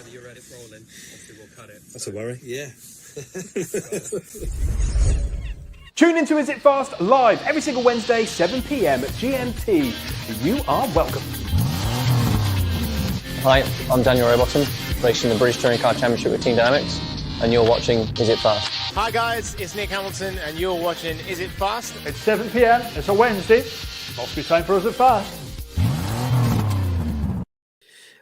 You're ready, rolling. Obviously, we'll cut it. That's a worry. Yeah. Tune into Is It Fast live every single Wednesday, 7 p.m. GMT. You are welcome. Hi, I'm Daniel Rowbottom, racing the British Touring Car Championship with Team Dynamics, and you're watching Is It Fast? Hi guys, it's Nick Hamilton, and you're watching Is It Fast? It's 7 p.m. It's a Wednesday. Must be time for Is It Fast.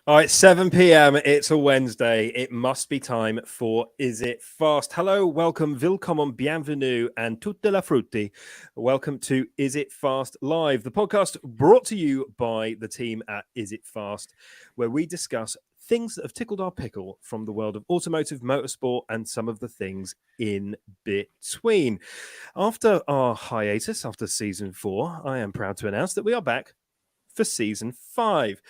All right, 7 p.m. It's a Wednesday. It must be time for Is It Fast? Hello, welcome, willkommen, bienvenue, and tutte la frutti. Welcome to Is It Fast Live, the podcast brought to you by the team at Is It Fast, where we discuss things that have tickled our pickle from the world of automotive, motorsport, and some of the things in between. After our hiatus, after season 4, I am proud to announce that we are back for season 5.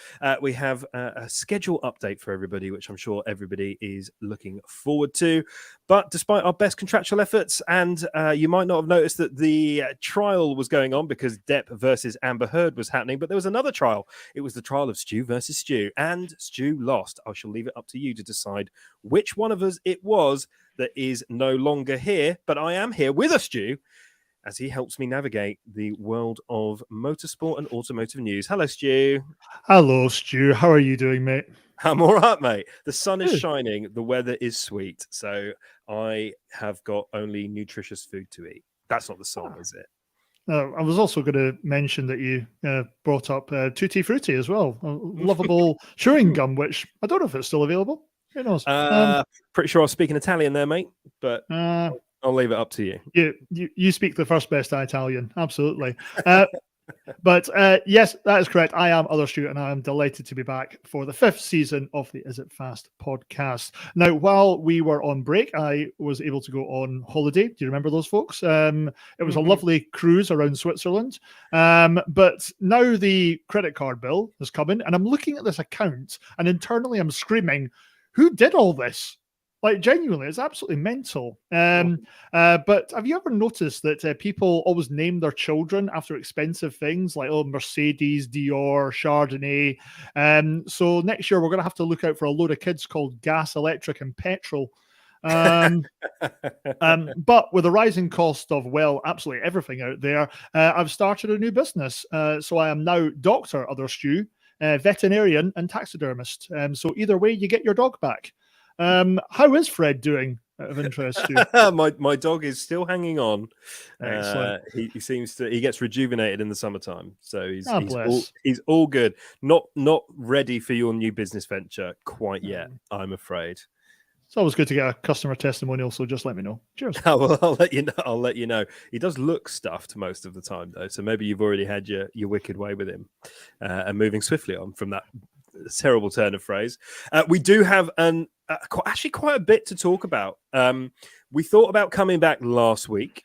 We have a schedule update for everybody, which I'm sure everybody is looking forward to. But despite our best contractual efforts, and you might not have noticed that the trial was going on because Depp versus Amber Heard was happening, but there was another trial. It was the trial of Stu versus Stu, and Stu lost. I shall leave it up to you to decide which one of us it was that is no longer here, but I am here with a Stu, as he helps me navigate the world of motorsport and automotive news. Hello, Stu. Hello, Stu. How are you doing, mate? I'm all right, mate. The sun is shining. The weather is sweet. So I have got only nutritious food to eat. That's not the song, is it? I was also going to mention that you brought up Tutti Frutti as well, a lovable chewing gum, which I don't know if it's still available. Who knows? Pretty sure I was speaking Italian there, mate, but I'll leave it up to you. You speak the first best Italian, absolutely. But yes, that is correct. I am Other Stu, and I am delighted to be back for the 5th season of the Is It Fast podcast. Now, while we were on break, I was able to go on holiday. Do you remember those folks? It was a lovely cruise around Switzerland. But now the credit card bill is coming, and I'm looking at this account, and internally I'm screaming, who did all this? Like, genuinely, it's absolutely mental. But have you ever noticed that people always name their children after expensive things like, Mercedes, Dior, Chardonnay? So next year, we're going to have to look out for a load of kids called Gas, Electric, and Petrol. But with the rising cost of, well, absolutely everything out there, I've started a new business. So I am now Dr. Other Stu, veterinarian and taxidermist. So either way, you get your dog back. How is Fred doing, out of interest to you? my dog is still hanging on. Excellent. He seems to, he gets rejuvenated in the summertime, so he's all good. Not ready for your new business venture quite yet, I'm afraid. It's always good to get a customer testimonial, so just let me know. Cheers. I'll let you know. I'll let you know. He does look stuffed most of the time, though, so maybe you've already had your wicked way with him, and moving swiftly on from that terrible turn of phrase. We do have actually quite a bit to talk about. We thought about coming back last week.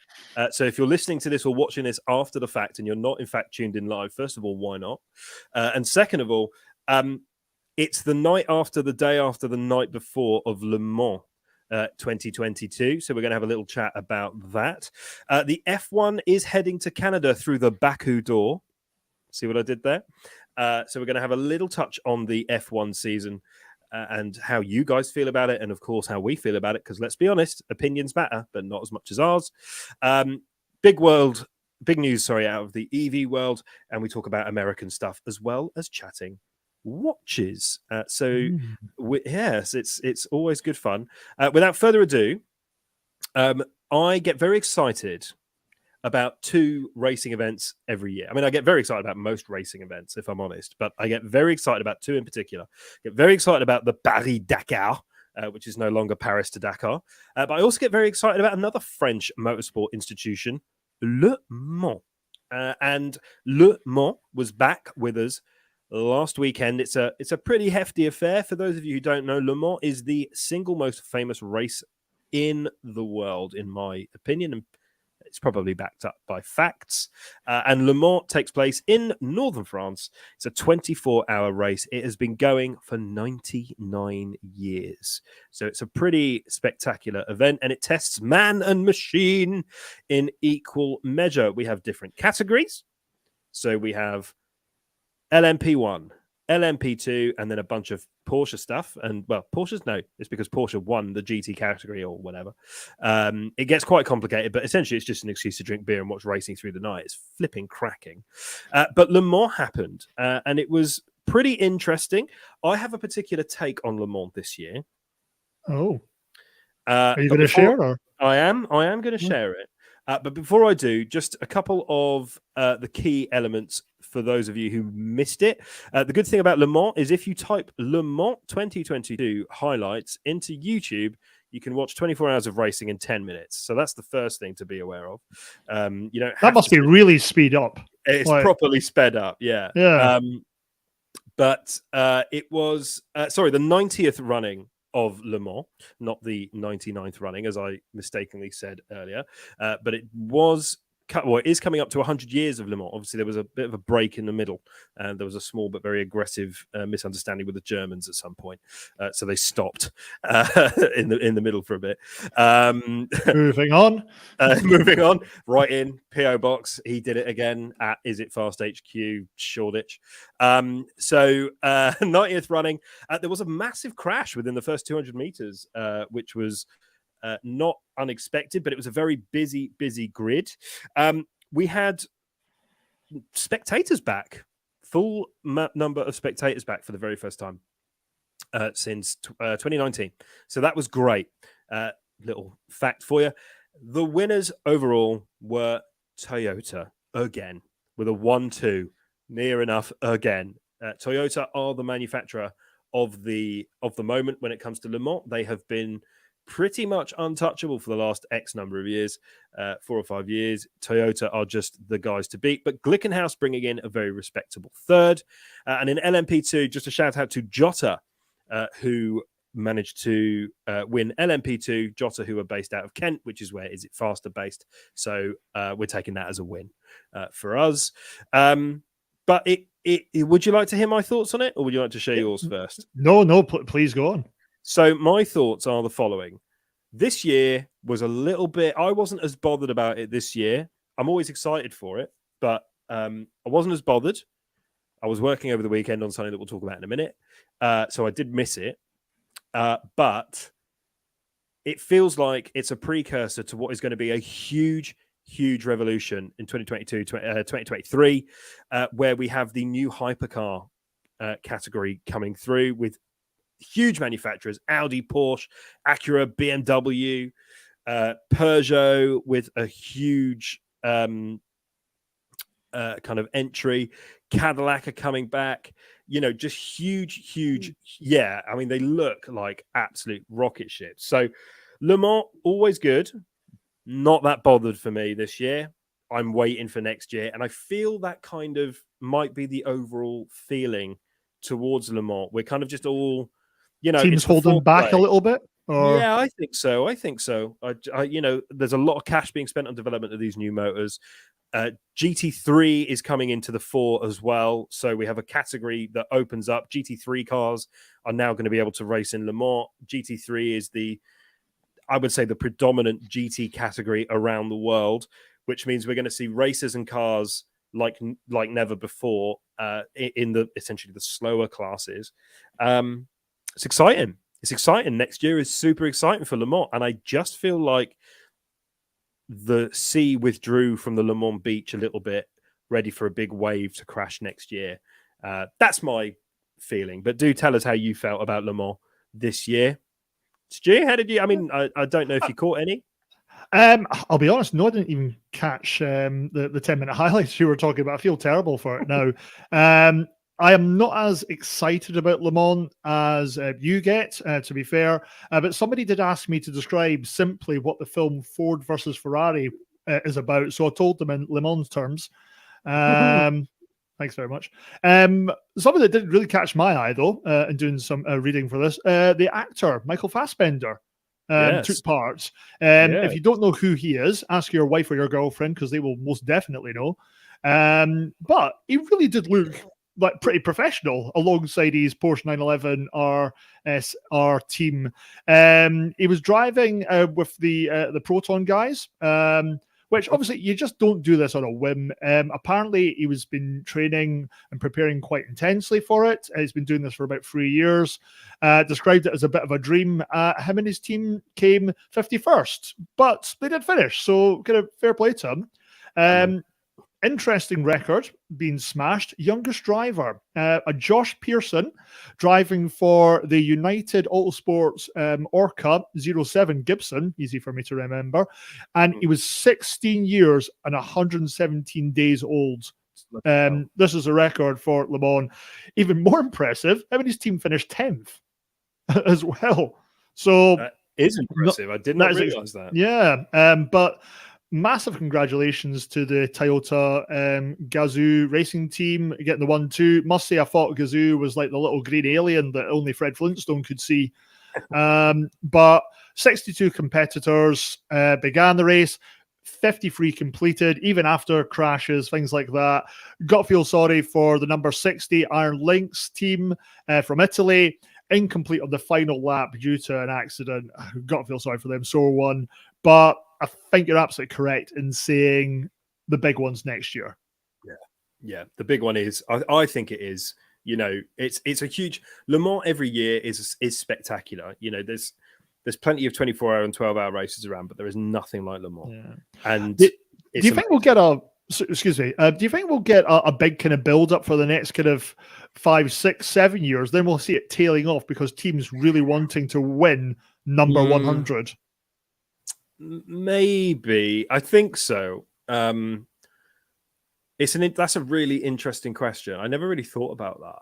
So if you're listening to this or watching this after the fact and you're not in fact tuned in live, first of all, why not? And second of all, it's the night after, the day after, the night before of Le Mans 2022. So we're going to have a little chat about that. The F1 is heading to Canada through the Baku door. See what I did there? So we're going to have a little touch on the F1 season and how you guys feel about it, and of course how we feel about it, because let's be honest, opinions matter, but not as much as ours. Big news out of the EV world, and we talk about American stuff as well as chatting watches. Yes, it's always good fun. Without further ado, I get very excited about 2 racing events every year. I mean, I get very excited about most racing events, if I'm honest, but I get very excited about 2 in particular. I get very excited about the Paris-Dakar, which is no longer Paris to Dakar. But I also get very excited about another French motorsport institution, Le Mans. And Le Mans was back with us last weekend. It's a pretty hefty affair. For those of you who don't know, Le Mans is the single most famous race in the world, in my opinion, and it's probably backed up by facts. And Le Mans takes place in northern France. It's a 24-hour race. It has been going for 99 years. So it's a pretty spectacular event, and it tests man and machine in equal measure. We have different categories. So we have LMP1, LMP2, and then a bunch of Porsche stuff. And well, Porsche's no, it's because Porsche won the GT category or whatever. It gets quite complicated, but essentially it's just an excuse to drink beer and watch racing through the night. It's flipping cracking. But Le Mans happened, and it was pretty interesting. I have a particular take on Le Mans this year. Oh, are you going to share? Or? I am going to share it. But before I do, just a couple of the key elements for those of you who missed it. The good thing about Le Mans is if you type Le Mans 2022 highlights into YouTube, you can watch 24 hours of racing in 10 minutes. So that's the first thing to be aware of. That must be really speed up. It's properly sped up, yeah. Yeah. But it was, the 90th running of Le Mans, not the 99th running, as I mistakenly said earlier. But it was, it is coming up to 100 years of Le Mans. Obviously, there was a bit of a break in the middle, and there was a small but very aggressive misunderstanding with the Germans at some point. So they stopped in the middle for a bit. Moving on. Moving on. Right in PO Box. He did it again at Is It Fast HQ Shoreditch. 90th running. There was a massive crash within the first 200 meters, which was not unexpected, but it was a very busy grid. We had spectators back, full number of spectators back for the very first time since 2019. So that was great. Little fact for you. The winners overall were Toyota again with a 1-2, near enough again. Toyota are the manufacturer of the moment when it comes to Le Mans. They have been pretty much untouchable for the last X number of years, 4 or 5 years. Toyota are just the guys to beat, but Glickenhaus bringing in a very respectable third. And in LMP2, just a shout out to Jota, who managed to win LMP2. Jota, who are based out of Kent, which is where Is It Faster based. So we're taking that as a win for us. But would you like to hear my thoughts on it, or would you like to share yours first? No, please go on. So my thoughts are the following. This year was a little bit, I wasn't as bothered about it this year. I'm always excited for it, but I wasn't as bothered. I was working over the weekend on something that we'll talk about in a minute. So I did miss it. But it feels like it's a precursor to what is going to be a huge revolution in 2023, where we have the new hypercar category coming through with huge manufacturers: Audi, Porsche, Acura, BMW, Peugeot with a huge kind of entry. Cadillac are coming back. Just huge. Yeah, I mean, they look like absolute rocket ships. So Le Mans, always good. Not that bothered for me this year. I'm waiting for next year. And I feel that kind of might be the overall feeling towards Le Mans. We're kind of just all, teams holding back a little bit. Or... Yeah, I think so. There's a lot of cash being spent on development of these new motors. GT3 is coming into the fore as well. So we have a category that opens up. GT3 cars are now going to be able to race in Le Mans. GT3 is I would say, the predominant GT category around the world, which means we're going to see racers and cars like never before in essentially the slower classes. It's exciting. It's exciting. Next year is super exciting for Le Mans. And I just feel like the sea withdrew from the Le Mans beach a little bit, ready for a big wave to crash next year. That's my feeling. But do tell us how you felt about Le Mans this year. Stu, how did you? I mean, I don't know if you caught any. I'll be honest. No, I didn't even catch the 10-minute highlights you were talking about. I feel terrible for it now. I am not as excited about Le Mans as you get, to be fair. But somebody did ask me to describe simply what the film Ford versus Ferrari is about. So I told them in Le Mans terms. Thanks very much. Something that didn't really catch my eye, though, in doing some reading for this, the actor, Michael Fassbender, took part. If you don't know who he is, ask your wife or your girlfriend, because they will most definitely know. But he really did look like pretty professional alongside his Porsche 911 RSR team. He was driving with the Proton guys, which obviously you just don't do this on a whim. Apparently, he was been training and preparing quite intensely for it. He's been doing this for about 3 years. Described it as a bit of a dream. Him and his team came 51st, but they did finish, so kind of fair play to him. Interesting record being smashed. Youngest driver, a Josh Pearson, driving for the United Autosports Orca 07 Gibson, easy for me to remember. And he was 16 years and 117 days old. This is a record for Le Mans. Even more impressive, him and his team finished 10th as well. So that is impressive. I did not realize that. Yeah, but massive congratulations to the Toyota Gazoo racing team getting the 1-2. Must say, I thought Gazoo was like the little green alien that only Fred Flintstone could see. But 62 competitors began the race, 53 completed, even after crashes, things like that. Got to feel sorry for the number 60 Iron Lynx team from Italy. Incomplete on the final lap due to an accident. Got to feel sorry for them. Sore one. But I think you're absolutely correct in saying the big one's next year. Yeah. The big one is, I think it is, it's a huge Le Mans every year is spectacular. There's plenty of 24-hour and 12-hour races around, but there is nothing like Le Mans. Yeah. And do you think we'll get a big kind of build up for the next kind of 5, 6, 7 years? Then we'll see it tailing off because teams really wanting to win number 100. Maybe. I think so. That's a really interesting question. I never really thought about that.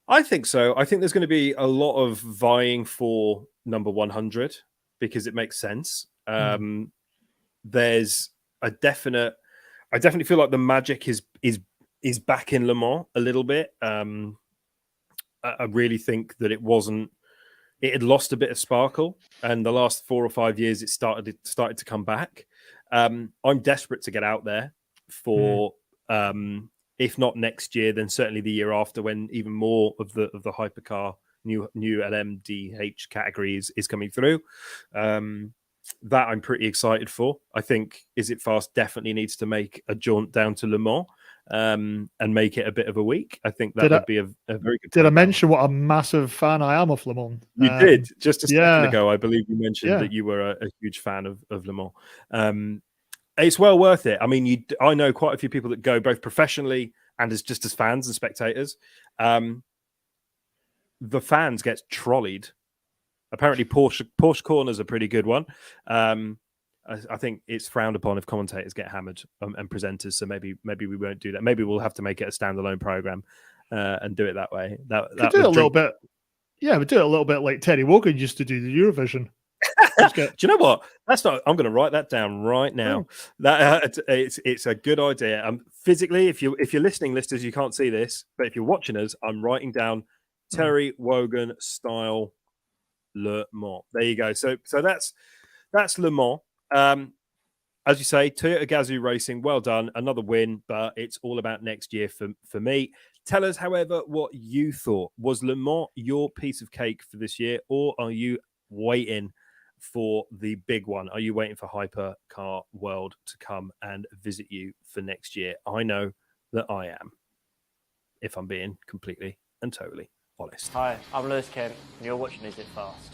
I think so. I think there's going to be a lot of vying for number 100 because it makes sense. There's I definitely feel like the magic is back in Le Mans a little bit. I really think that it had lost a bit of sparkle, and the last 4 or 5 years it started to come back. I'm desperate to get out there for if not next year, then certainly the year after, when even more of the hypercar new LMDH categories is coming through. That I'm pretty excited for. I think Is It Fast definitely needs to make a jaunt down to Le Mans and make it a bit of a week. I think that would be a very good. Did I mention what a massive fan I am of Le Mans? You did just a second ago. I believe you mentioned that you were a huge fan of Le Mans. It's well worth it. I mean, I know quite a few people that go both professionally and as fans and spectators. The fans get trolleyed. Apparently, Porsche Corner's a pretty good one. I think it's frowned upon if commentators get hammered and presenters. So maybe we won't do that. Maybe we'll have to make it a standalone program and do it that way. That do it a little bit. Yeah, we do it a little bit like Terry Wogan used to do the Eurovision. Do you know what? I'm going to write that down right now. That it's a good idea. Physically, if you're listening, listeners, you can't see this, but if you're watching us, I'm writing down Terry Wogan style Le Mans. There you go. So that's Le Mans. As you say, Toyota Gazoo Racing, well done. Another win, but it's all about next year for me. Tell us, however, what you thought. Was Le Mans your piece of cake for this year, or are you waiting for the big one? Are you waiting for Hypercar World to come and visit you for next year? I know that I am, if I'm being completely and totally honest. Hi, I'm Lewis Kent, and you're watching Is It Fast?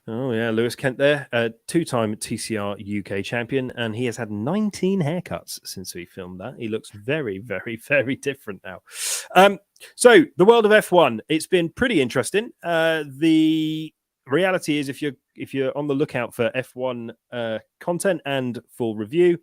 Oh, yeah, Lewis Kent there, a two-time TCR UK champion, and he has had 19 haircuts since we filmed that. He looks very, very, very different now. So, the world of F1, it's been pretty interesting. The reality is, if you're on the lookout for F1 content and full review,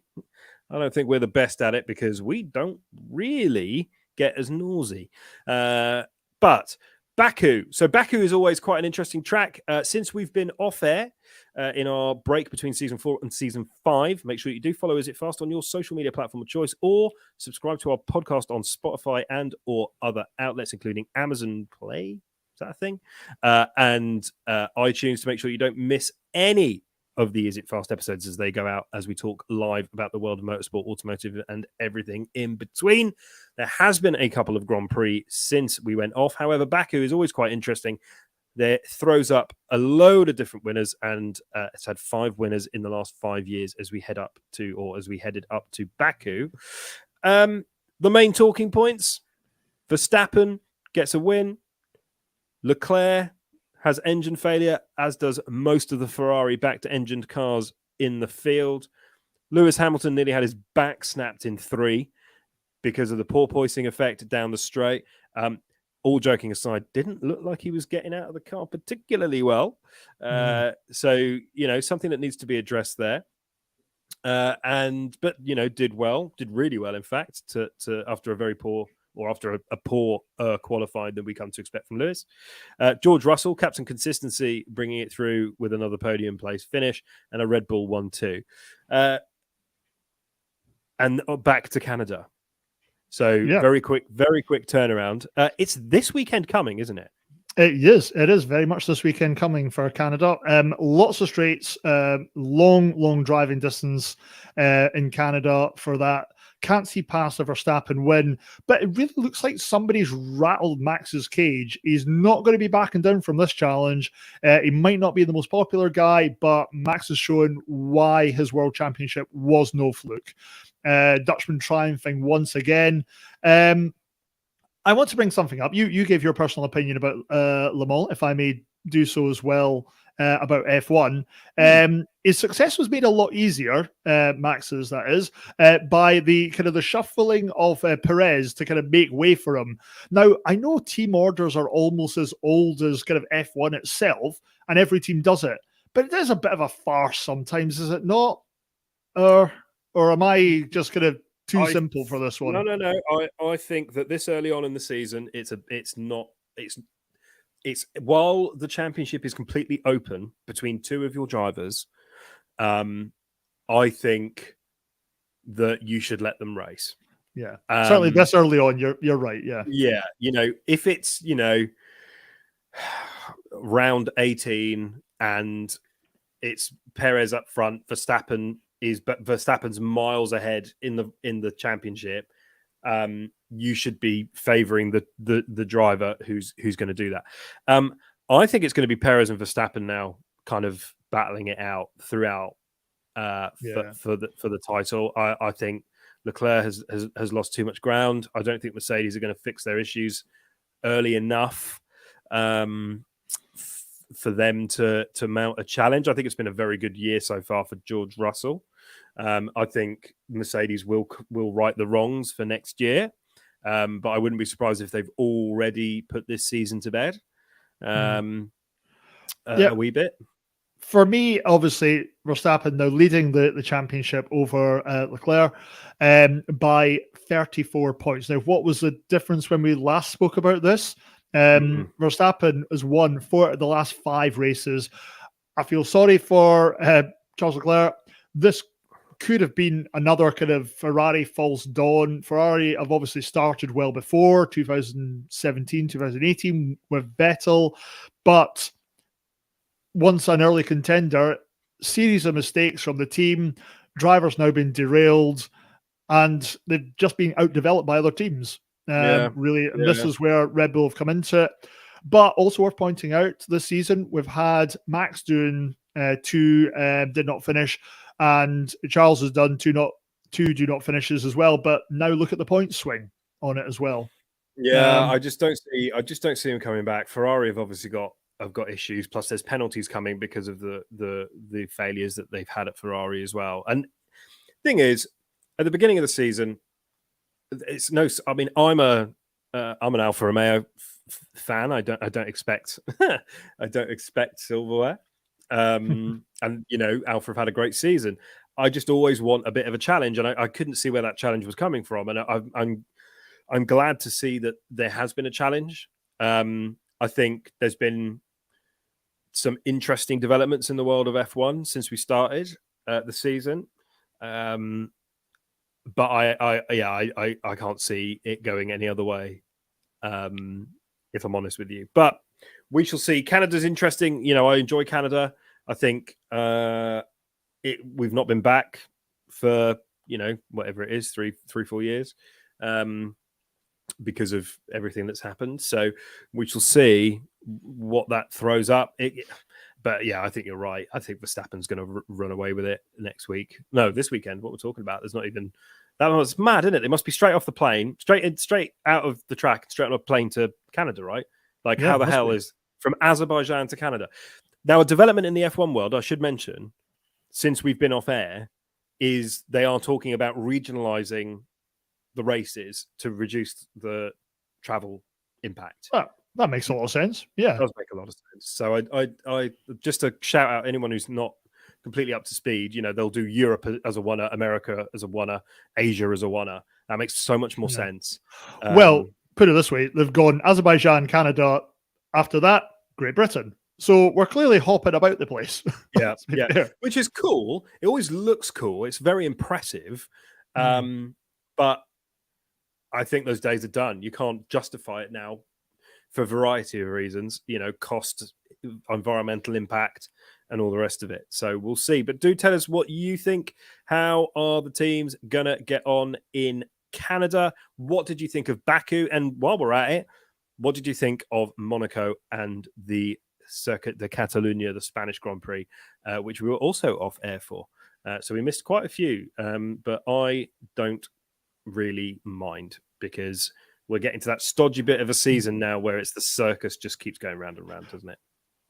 I don't think we're the best at it because we don't really get as nosy. But Baku. So Baku is always quite an interesting track. Since we've been off air in our break between season 4 and season 5, make sure you do follow Is It Fast on your social media platform of choice, or subscribe to our podcast on Spotify and or other outlets, including Amazon Play. Is that a thing? And iTunes, to make sure you don't miss any of the Is It Fast episodes as they go out, as we talk live about the world of motorsport, automotive, and everything in between. There has been a couple of Grand Prix since we went off. However, Baku is always quite interesting. there throws up a load of different winners, and it's had 5 winners in the last 5 years as we headed up to Baku. The main talking points: Verstappen gets a win. Leclerc has engine failure, as does most of the Ferrari back-to-engined cars in the field. Lewis Hamilton nearly had his back snapped in 3 because of the porpoising effect down the straight. All joking aside, didn't look like he was getting out of the car particularly well. So, something that needs to be addressed there. But did really well, in fact, to after a very poor, or after a poor qualifying than we come to expect from Lewis. George Russell, captain consistency, bringing it through with another podium place finish and a Red Bull 1-2. And back to Canada. So very quick turnaround. It's this weekend coming, isn't it? It is very much this weekend coming for Canada. Lots of straights, long driving distance in Canada for that. Can't see past a Verstappen win, but it really looks like somebody's rattled Max's cage. He's not going to be backing down from this challenge. He might not be the most popular guy, but Max has shown why his world championship was no fluke. Dutchman triumphing once again. I want to bring something up. You gave your personal opinion about Le Mans, if I may do so as well, about F1. His success was made a lot easier, Max's that is, by the kind of the shuffling of Perez to kind of make way for him. Now, I know team orders are almost as old as kind of F1 itself, and every team does it, but it is a bit of a farce sometimes, is it not? Or am I just kind of too simple for this one? No. I think that this early on in the season, it's while the championship is completely open between 2 of your drivers, I think that you should let them race. Yeah, certainly this early on, you're right. Yeah. If it's round 18 and it's Perez up front, Verstappen's miles ahead in the championship. You should be favouring the driver who's going to do that. I think it's going to be Perez and Verstappen now, kind of battling it out throughout for the title. I think Leclerc has lost too much ground. I don't think Mercedes are going to fix their issues early enough for them to mount a challenge. I think it's been a very good year so far for George Russell. I think Mercedes will right the wrongs for next year, but I wouldn't be surprised if they've already put this season to bed a wee bit. For me, obviously, Verstappen now leading the championship over Leclerc by 34 points. Now, what was the difference when we last spoke about this? Verstappen has won 4 of the last 5 races. I feel sorry for Charles Leclerc. This could have been another kind of Ferrari false dawn. Ferrari have obviously started well before 2017, 2018 with Vettel, but once an early contender, series of mistakes from the team, drivers now been derailed, and they've just been outdeveloped by other teams. Really, and this is where Red Bull have come into it. But also worth pointing out, this season we've had Max doing 2 did not finish, and Charles has done 2 do not finishes as well. But now look at the point swing on it as well. Yeah, I just don't see him coming back. Ferrari have obviously got issues. Plus, there's penalties coming because of the failures that they've had at Ferrari as well. And thing is, at the beginning of the season, I'm an Alfa Romeo fan. I don't expect silverware. And Alfa have had a great season. I just always want a bit of a challenge, and I couldn't see where that challenge was coming from. And I'm glad to see that there has been a challenge. I think there's been some interesting developments in the world of F1 since we started the season. But I can't see it going any other way, if I'm honest with you. But we shall see. Canada's interesting. I enjoy Canada. I think we've not been back for whatever it is, 3-4 years. because of everything that's happened. So we shall see what that throws up. But yeah, I think you're right. I think Verstappen's going to run away with it next week. No, this weekend. What we're talking about, there's not even that was mad, isn't it? They must be straight off the plane, straight out of the track, straight on a plane to Canada, right? Like how the hell is from Azerbaijan to Canada? Now, a development in the F1 world, I should mention, since we've been off air, is they are talking about regionalizing the races to reduce the travel impact. Oh, that makes a lot of sense. Yeah, it does make a lot of sense. So I just to shout out anyone who's not completely up to speed. They'll do Europe as a oneer, America as a oneer, Asia as a oneer. That makes so much more sense. Well, put it this way: they've gone Azerbaijan, Canada. After that, Great Britain. So we're clearly hopping about the place. Yeah, which is cool. It always looks cool. It's very impressive. But I think those days are done. You can't justify it now for a variety of reasons, cost, environmental impact, and all the rest of it. So we'll see. But do tell us what you think. How are the teams going to get on in Canada? What did you think of Baku? And while we're at it, what did you think of Monaco and the Circuit de Catalunya, the Spanish Grand Prix, which we were also off air for? So we missed quite a few, but I don't really mind because we're getting to that stodgy bit of a season now where it's the circus just keeps going round and round, doesn't it?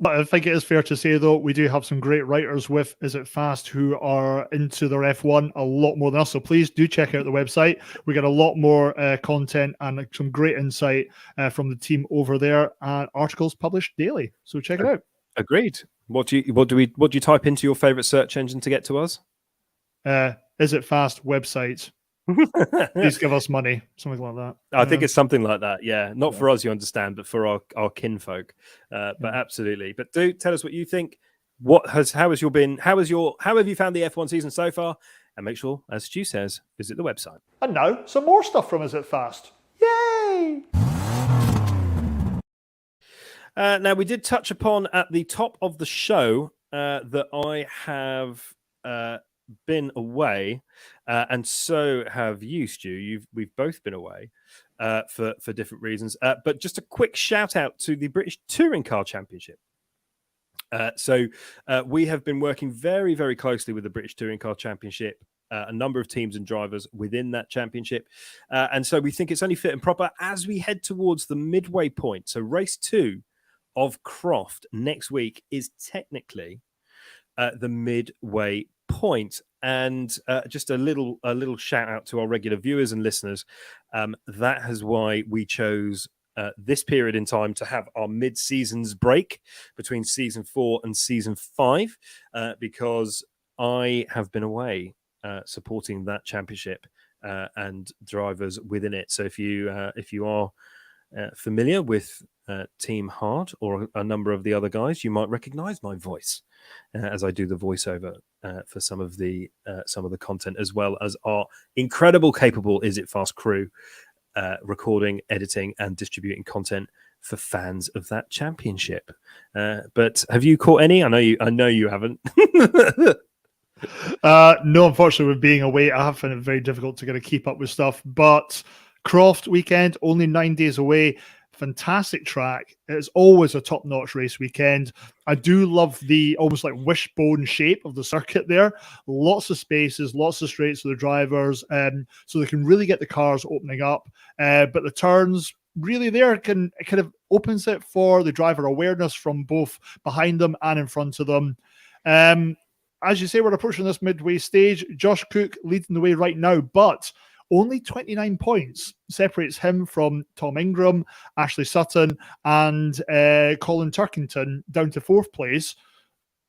But I think it is fair to say, though, we do have some great writers with Is It Fast who are into their F1 a lot more than us. So please do check out the website. We got a lot more content and some great insight from the team over there, and articles published daily. So check it out. Agreed. What do you type into your favorite search engine to get to us? Is It Fast website. Please give us money, something like that. I think it's something like that. Yeah, not for us, you understand, but for our kinfolk. But absolutely. But do tell us what you think. How have you found the F1 season so far? And make sure, as Stu says, visit the website. And now some more stuff from Is It Fast. Yay! Now we did touch upon at the top of the show that I have been away, and so have you, Stu. We've both been away for different reasons. But just a quick shout out to the British Touring Car Championship. So we have been working very, very closely with the British Touring Car Championship, a number of teams and drivers within that championship. And so we think it's only fit and proper as we head towards the midway point. So race 2 of Croft next week is technically the midway point. And just a little shout out to our regular viewers and listeners. That is why we chose this period in time to have our mid-seasons break between season 4 and season 5, because I have been away supporting that championship and drivers within it. So if you are familiar with Team Hard or a number of the other guys, you might recognize my voice as I do the voiceover for some of the content, as well as our incredible, capable Is It Fast crew recording, editing, and distributing content for fans of that championship. But have you caught any? I know you haven't. No, unfortunately, with being away, I have found it very difficult to kind of keep up with stuff. But Croft weekend, only 9 days away. Fantastic track. It's always a top-notch race weekend. I do love the almost like wishbone shape of the circuit there. Lots of spaces, lots of straights for the drivers, so they can really get the cars opening up. But the turns really there kind of opens it for the driver awareness from both behind them and in front of them. As you say, we're approaching this midway stage. Josh Cook leading the way right now, but only 29 points separates him from Tom Ingram, Ashley Sutton, and Colin Turkington down to 4th place.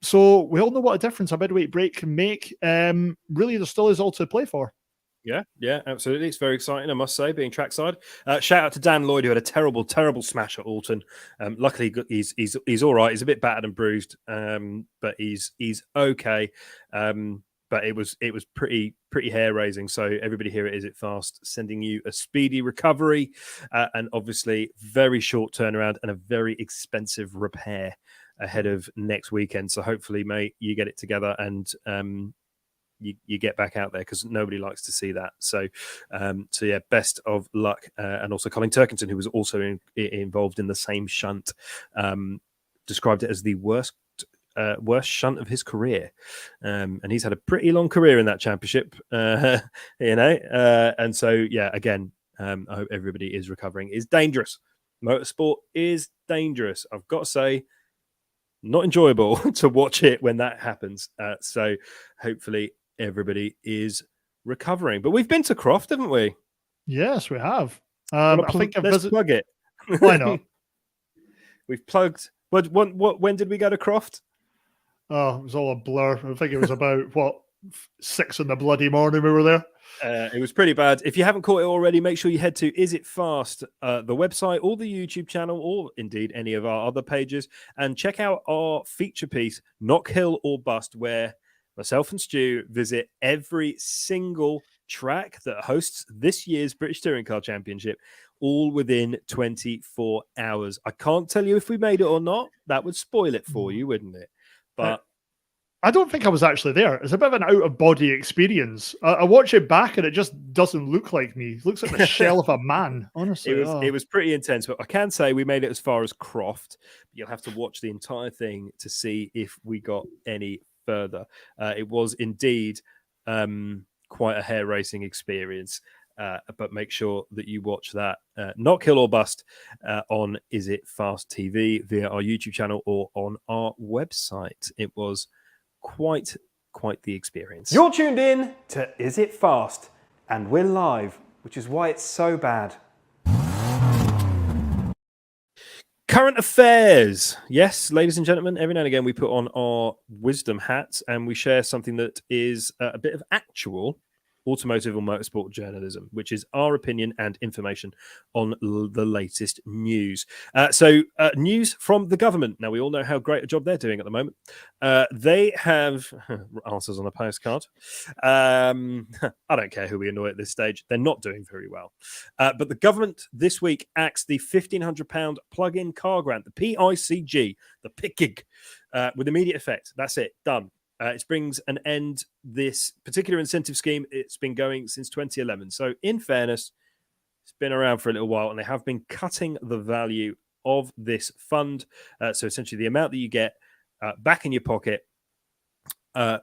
So we all know what a difference a midweight break can make. Really, there still is all to play for. Yeah, absolutely. It's very exciting, I must say, being trackside. Shout out to Dan Lloyd, who had a terrible smash at Alton. Luckily, he's all right. He's a bit battered and bruised, but he's okay. But it was pretty hair raising. So everybody here at Is It Fast sending you a speedy recovery, and obviously very short turnaround and a very expensive repair ahead of next weekend. So hopefully, mate, you get it together and you get back out there, because nobody likes to see that. So yeah, best of luck. And also Colin Turkington, who was also involved in the same shunt, described it as the worst shunt of his career, and he's had a pretty long career in that championship, and so yeah, again, I hope everybody is recovering. It's dangerous. Motorsport is dangerous, I've got to say. Not enjoyable to watch it when that happens, so hopefully everybody is recovering. But we've been to Croft, haven't we? Yes, we have. I think let's plug it. Why not? We've plugged. When did we go to Croft? Oh, it was all a blur. I think it was about 6 in the bloody morning we were there. It was pretty bad. If you haven't caught it already, make sure you head to Is It Fast, the website, or the YouTube channel, or indeed any of our other pages, and check out our feature piece, Knock Hill or Bust, where myself and Stu visit every single track that hosts this year's British Touring Car Championship, all within 24 hours. I can't tell you if we made it or not. That would spoil it for you, wouldn't it? But I don't think I was actually there. It's a bit of an out-of-body experience. I watch it back and it just doesn't look like me. It looks like the shell of a man, honestly. It was pretty intense, but I can say we made it as far as Croft. You'll have to watch the entire thing to see if we got any further. It was indeed quite a hair-racing experience, but make sure that you watch that Knock Hill or Bust on Is It Fast TV via our YouTube channel or on our website. It was quite the experience. You're tuned in to Is It Fast? And we're live, which is why it's so bad. Current affairs. Yes, ladies and gentlemen, every now and again we put on our wisdom hats and we share something that is a bit of actual automotive or motorsport journalism, which is our opinion and information on the latest news. So news from the government. Now, we all know how great a job they're doing at the moment. They have answers on a postcard. I don't care who we annoy at this stage. They're not doing very well. But the government this week axed the £1,500 plug-in car grant, the PICG, the PICG, with immediate effect. That's it. Done. It brings an end this particular incentive scheme. It's been going since 2011. So in fairness, it's been around for a little while and they have been cutting the value of this fund. So essentially the amount that you get back in your pocket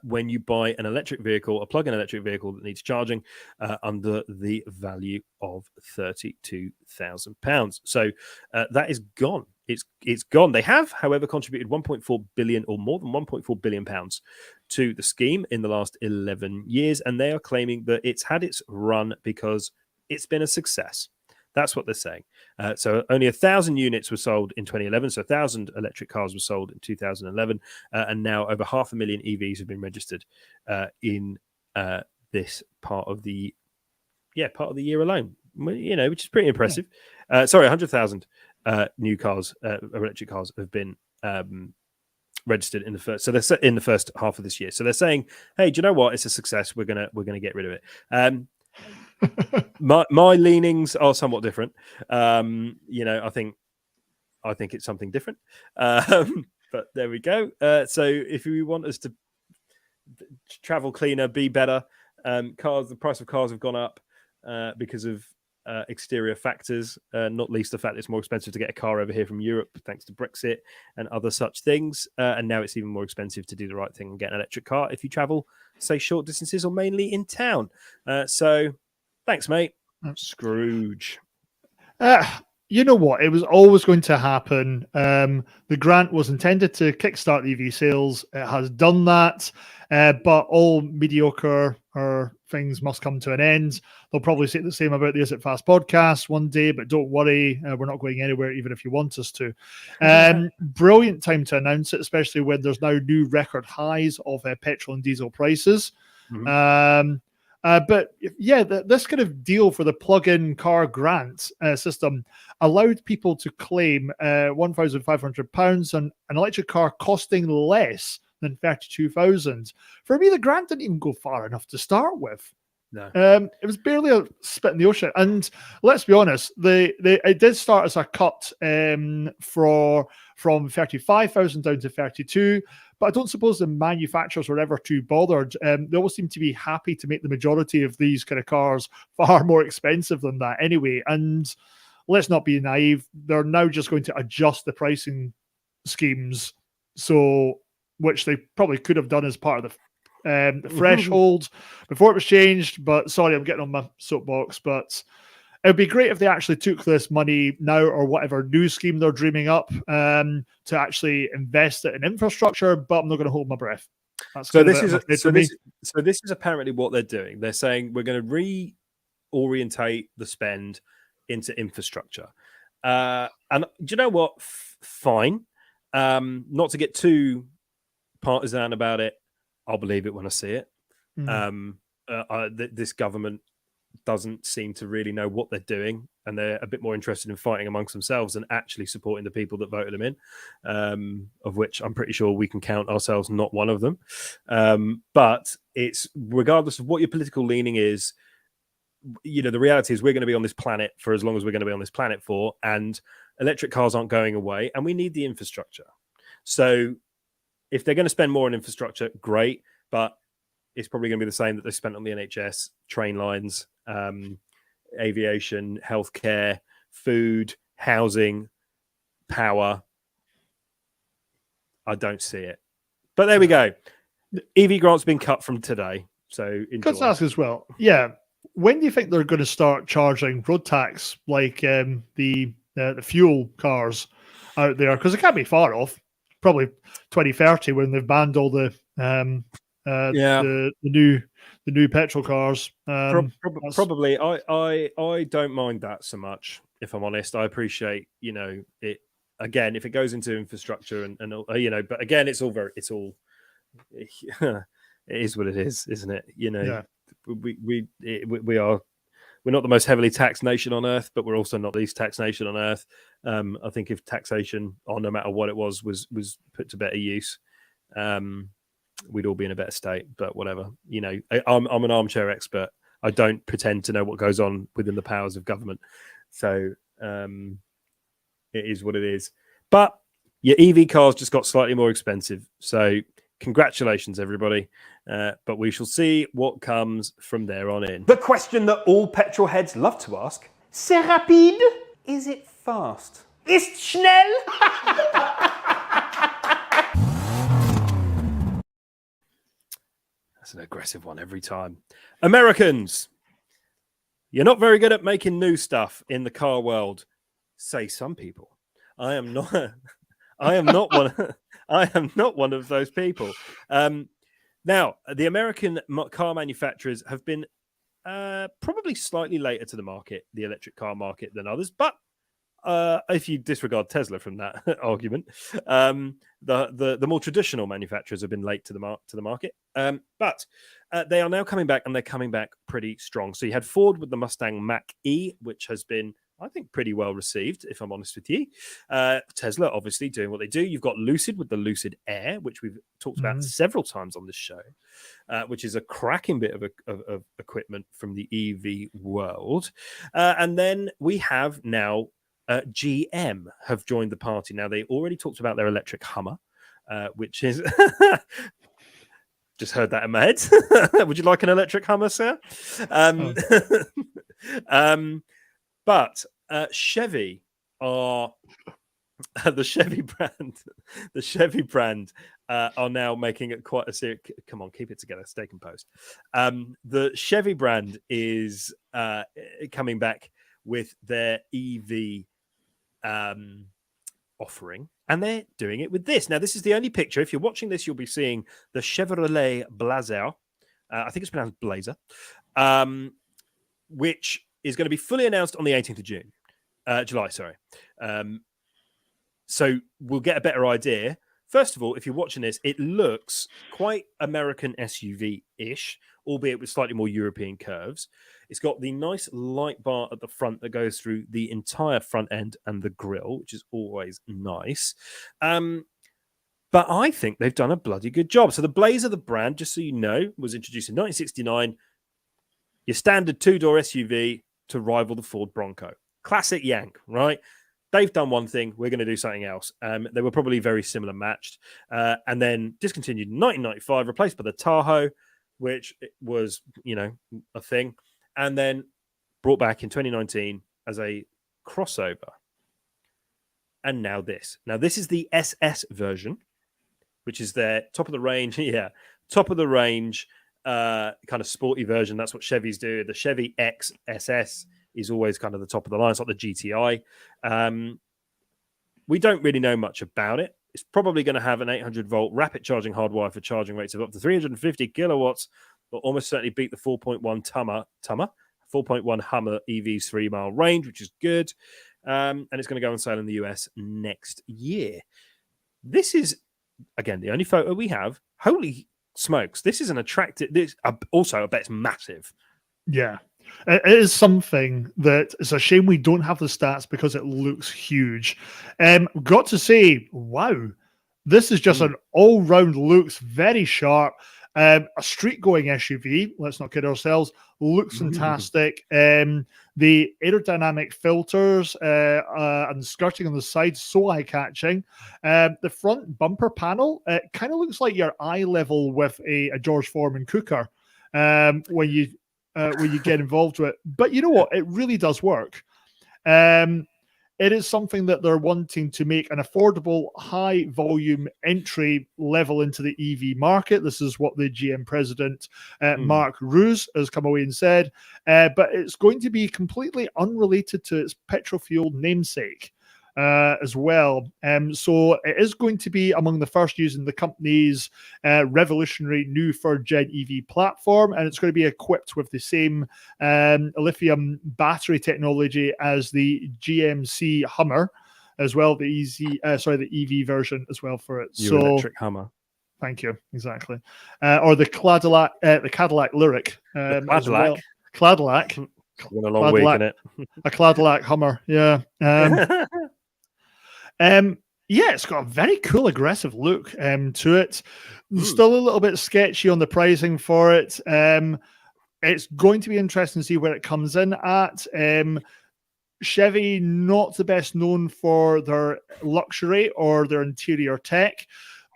when you buy an electric vehicle, a plug-in electric vehicle that needs charging under the value of £32,000. So that is gone. It's gone. They have, however, contributed 1.4 billion or more than 1.4 billion pounds to the scheme in the last 11 years, and they are claiming that it's had its run because it's been a success. That's what they're saying. So only 1,000 units were sold in 2011. So 1,000 electric cars were sold in 2011, and now over 500,000 EVs have been registered in this part of the year alone. Which is pretty impressive. Sorry, 100,000 new cars, electric cars, have been registered in the first. So they're in the first half of this year. So they're saying, "Hey, do you know what? It's a success. We're gonna get rid of it." My leanings are somewhat different. I think it's something different. But there we go. So if we want us to travel cleaner, be better, the price of cars have gone up because of exterior factors, not least the fact that it's more expensive to get a car over here from Europe thanks to Brexit and other such things. And now it's even more expensive to do the right thing and get an electric car if you travel, say, short distances or mainly in town. So thanks, mate. Scrooge. You know what? It was always going to happen. The grant was intended to kickstart EV sales. It has done that, but all mediocre things must come to an end. They'll probably say the same about the Is It Fast podcast one day, but don't worry, we're not going anywhere, even if you want us to. Brilliant time to announce it, especially when there's now new record highs of petrol and diesel prices. Mm-hmm. But yeah, this kind of deal for the plug-in car grant system allowed people to claim £1,500 on an electric car costing less than £32,000. For me, the grant didn't even go far enough to start with. No, it was barely a spit in the ocean. And let's be honest, it did start as a cut for from 35,000 down to 32. But I don't suppose the manufacturers were ever too bothered. They always seem to be happy to make the majority of these kind of cars far more expensive than that anyway. And let's not be naive. They're now just going to adjust the pricing schemes, so which they probably could have done as part of the threshold before it was changed. But sorry, I'm getting on my soapbox. But it would be great if they actually took this money now, or whatever new scheme they're dreaming up, to actually invest it in infrastructure. But I'm not going to hold my breath. So this is apparently what they're doing. They're saying we're going to reorientate the spend into infrastructure. And do you know what? Fine. Not to get too partisan about it. I'll believe it when I see it. This government doesn't seem to really know what they're doing, and they're a bit more interested in fighting amongst themselves than actually supporting the people that voted them in, of which I'm pretty sure we can count ourselves not one of them. But it's regardless of what your political leaning is, the reality is we're going to be on this planet for as long as we're going to be on this planet for, and electric cars aren't going away, and we need the infrastructure. So if they're going to spend more on infrastructure, great, but it's probably going to be the same that they spent on the NHS, train lines, aviation, healthcare, food, housing, power. I don't see it. But there we go. EV grant's been cut from today. So enjoy. Let's ask as well. Yeah. When do you think they're going to start charging road tax like the fuel cars out there? Because it can't be far off. Probably 2030 when they've banned all the new petrol cars. Probably. I don't mind that so much, if I'm honest. I appreciate, it again, if it goes into infrastructure and but again, it is what it is, isn't it? We're not the most heavily taxed nation on earth, but we're also not the least taxed nation on earth. I think if taxation, no matter what it was put to better use, we'd all be in a better state. But whatever, I'm an armchair expert. I don't pretend to know what goes on within the powers of government. So it is what it is. But your EV cars just got slightly more expensive. So congratulations, everybody. But we shall see what comes from there on in. The question that all petrol heads love to ask: C'est rapide? Is it fast? Ist schnell? That's an aggressive one every time. Americans, you're not very good at making new stuff in the car world, say some people. I am not one. I am not one of those people. Now, the American car manufacturers have been probably slightly later to the market, the electric car market, than others. But if you disregard Tesla from that argument, the more traditional manufacturers have been late to the market. But they are now coming back, and they're coming back pretty strong. So you had Ford with the Mustang Mach-E, which has been, I think, pretty well received, if I'm honest with you. Tesla, obviously, doing what they do. You've got Lucid with the Lucid Air, which we've talked about several times on this show, which is a cracking bit of equipment from the EV world. And then we have now GM have joined the party. Now, they already talked about their electric Hummer, which is... Just heard that in my head. Would you like an electric Hummer, sir? But Chevy are the Chevy brand. The Chevy brand are now making it quite a serious. Come on, keep it together. Stay composed. The Chevy brand is coming back with their EV offering, and they're doing it with this. Now, this is the only picture. If you're watching this, you'll be seeing the Chevrolet Blazer. I think it's pronounced Blazer, which is going to be fully announced on the 18th of July. Sorry. So we'll get a better idea. First of all, if you're watching this, it looks quite American SUV-ish, albeit with slightly more European curves. It's got the nice light bar at the front that goes through the entire front end and the grille, which is always nice. But I think they've done a bloody good job. So the Blazer, the brand, just so you know, was introduced in 1969. Your standard two-door SUV to rival the Ford Bronco. Classic Yank, right? they've done one thing, we're going to do something else. They were probably very similar matched, and then discontinued in 1995, replaced by the Tahoe, which was, a thing, and then brought back in 2019 as a crossover. And now this. Now, this is the SS version, which is their top of the range. Top of the range, kind of sporty version. That's what Chevys do. The Chevy X SS is always kind of the top of the line. It's like the GTI. We don't really know much about it. It's probably going to have an 800-volt rapid charging hardwire for charging rates of up to 350 kilowatts, but almost certainly beat the 4.1 Hummer EV's 3-mile range, which is good. And it's going to go on sale in the US next year. This is, again, the only photo we have. Holy smokes. This is an attractive... Also, I bet it's massive. Yeah. It is something that it's a shame we don't have the stats because it looks huge. Got to say, wow, this is just an all-round looks very sharp. A street-going SUV, let's not kid ourselves, looks fantastic. The aerodynamic filters and skirting on the side, so eye-catching. The front bumper panel, it kind of looks like your eye level with a George Foreman cooker when you get involved with it. But you know what? It really does work. It is something that they're wanting to make an affordable, high-volume entry level into the EV market. This is what the GM president, Mark Roos, has come away and said. But it's going to be completely unrelated to its petrol-fueled namesake as well. So it is going to be among the first using the company's revolutionary new third-gen EV platform, and it's going to be equipped with the same lithium battery technology as the GMC Hummer, as well, the EV version as well for it. Your electric Hummer. Thank you. Exactly. Or the Cadillac Lyric. As well. Cadillac. Been a long week, innit? A Cadillac Hummer. Yeah. It's got a very cool, aggressive look to it. Still a little bit sketchy on the pricing for it. It's going to be interesting to see where it comes in at. Chevy, not the best known for their luxury or their interior tech.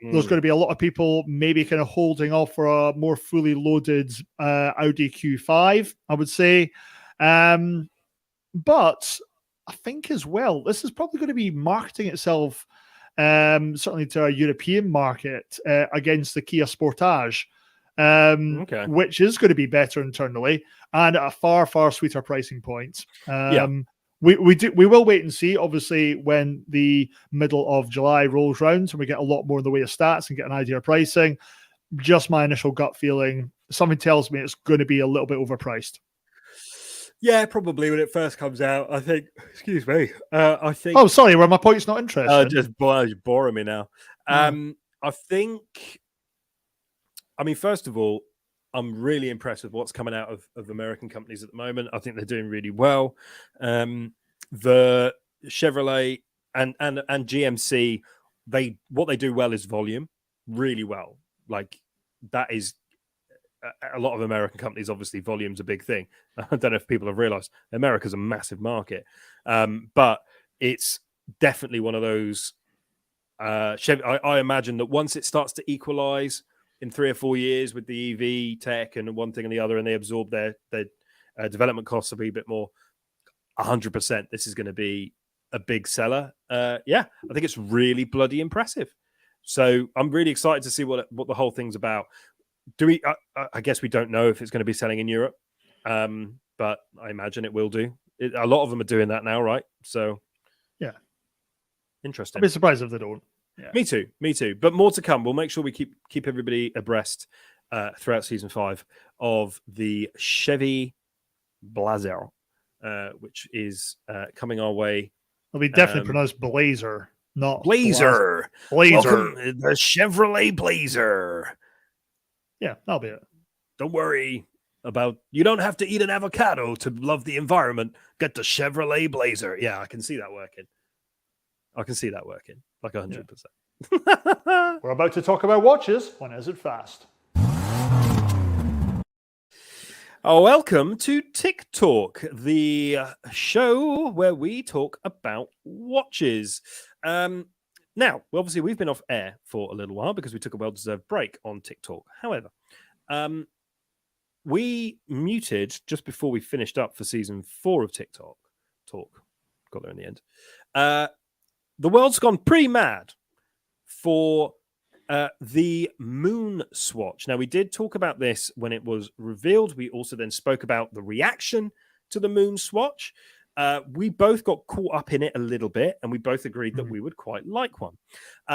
There's going to be a lot of people maybe kind of holding off for a more fully loaded Audi Q5, I would say. But I think as well, this is probably going to be marketing itself certainly to our European market against the Kia Sportage, which is going to be better internally and at a far, far sweeter pricing point. We will wait and see, obviously, when the middle of July rolls round and we get a lot more in the way of stats and get an idea of pricing. Just my initial gut feeling, something tells me it's going to be a little bit overpriced. Yeah, probably when it first comes out. I think. Excuse me. I think. Oh, sorry. Were my points not interesting? Just boring me now. I think. I mean, first of all, I'm really impressed with what's coming out of American companies at the moment. I think they're doing really well. The Chevrolet and GMC, what they do well is volume, really well. Like that is. A lot of American companies, obviously, volume's a big thing. I don't know if people have realized America's a massive market, but it's definitely one of those. I imagine that once it starts to equalize in 3 or 4 years with the EV tech and one thing and the other, and they absorb their development costs will be a bit more. 100%, this is going to be a big seller. I think it's really bloody impressive. So I'm really excited to see what the whole thing's about. Do we? I guess we don't know if it's going to be selling in Europe, but I imagine it will do. A lot of them are doing that now, right? So, yeah, interesting. I'd be surprised if they don't. Yeah. Me too. But more to come. We'll make sure we keep everybody abreast throughout season 5 of the Chevy Blazer, which is coming our way. It'll be definitely pronounced Blazer, not Blazer. Blazer. Welcome, the Chevrolet Blazer. Yeah, that'll be it. Don't worry about, you don't have to eat an avocado to love the environment. Get the Chevrolet Blazer. Yeah, I can see that working. Like 100%. Yeah. We're about to talk about watches on Is It Fast? Oh, welcome to TikTok, the show where we talk about watches. Now, obviously, we've been off air for a little while because we took a well-deserved break on TikTok. However, we muted just before we finished up for season 4 of TikTok. Got there in the end. The world's gone pretty mad for the moon swatch. Now, we did talk about this when it was revealed. We also then spoke about the reaction to the moon swatch. We both got caught up in it a little bit, and we both agreed that we would quite like one.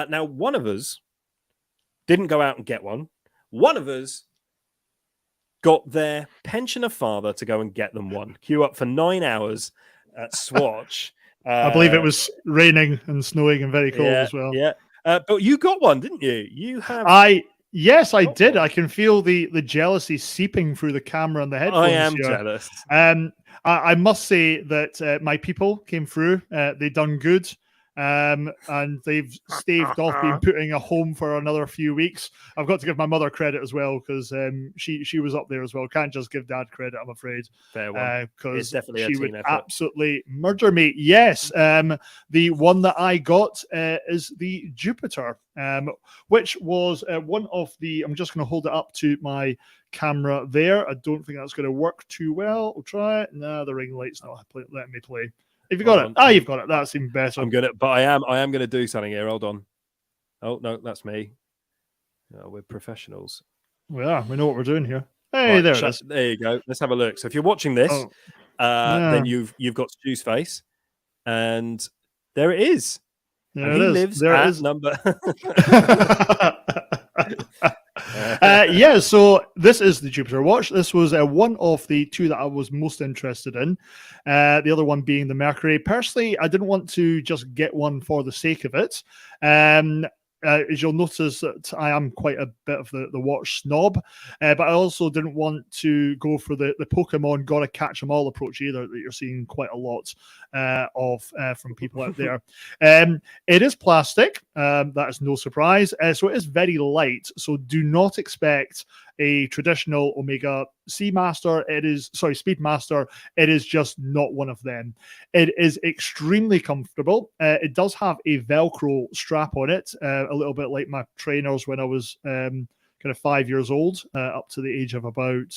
Now, one of us didn't go out and get one. One of us got their pensioner father to go and get them one. Queue up for 9 hours at Swatch. I believe it was raining and snowing and very cold as well. Yeah. But you got one, didn't you? You have. Yes, I did. I can feel the jealousy seeping through the camera and the headphones. I am here. jealous. I must say that my people came through. They done good. And they've staved off being putting a home for another few weeks. I've got to give my mother credit as well because she was up there as well. Can't just give dad credit, I'm afraid. Fair one. Because she would effort. absolutely murder me. Yes, the one that I got is the Jupiter, which was one of the. I'm just going to hold it up to my camera there. I don't think that's going to work too well. We'll try it. No, the ring light's not letting me play. Have you got it? You've got it. That's even better. I'm good at, but I am going to do something here. Hold on. Oh no, that's me. No, we're professionals. Yeah, we know what we're doing here. Hey, there it is. There you go. Let's have a look. So if you're watching this, then you've got Stu's face, and there it is. There and it he is. lives there at it is. number. So this is the Jupiter watch. This was one of the two that I was most interested in. The other one being the Mercury. Personally, I didn't want to just get one for the sake of it. As you'll notice that I am quite a bit of the watch snob, but I also didn't want to go for the Pokemon gotta catch them all approach either that you're seeing quite a lot of from people out there. It is plastic, that is no surprise. So it is very light. So do not expect a traditional Omega Speedmaster. It is just not one of them. It is extremely comfortable. It does have a Velcro strap on it, a little bit like my trainers when I was kind of 5 years old, up to the age of about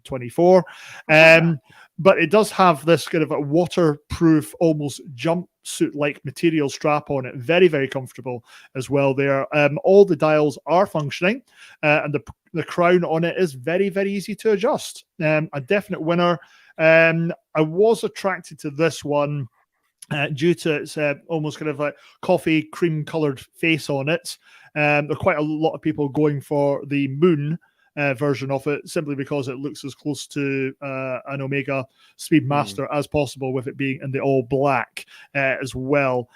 24. But it does have this kind of a waterproof, almost jumpsuit-like material strap on it. Very, very comfortable as well there. All the dials are functioning, and the crown on it is very, very easy to adjust. A definite winner. I was attracted to this one due to its almost kind of like coffee cream colored face on it. There are quite a lot of people going for the moon version of it simply because it looks as close to an Omega Speedmaster as possible, with it being in the all black as well.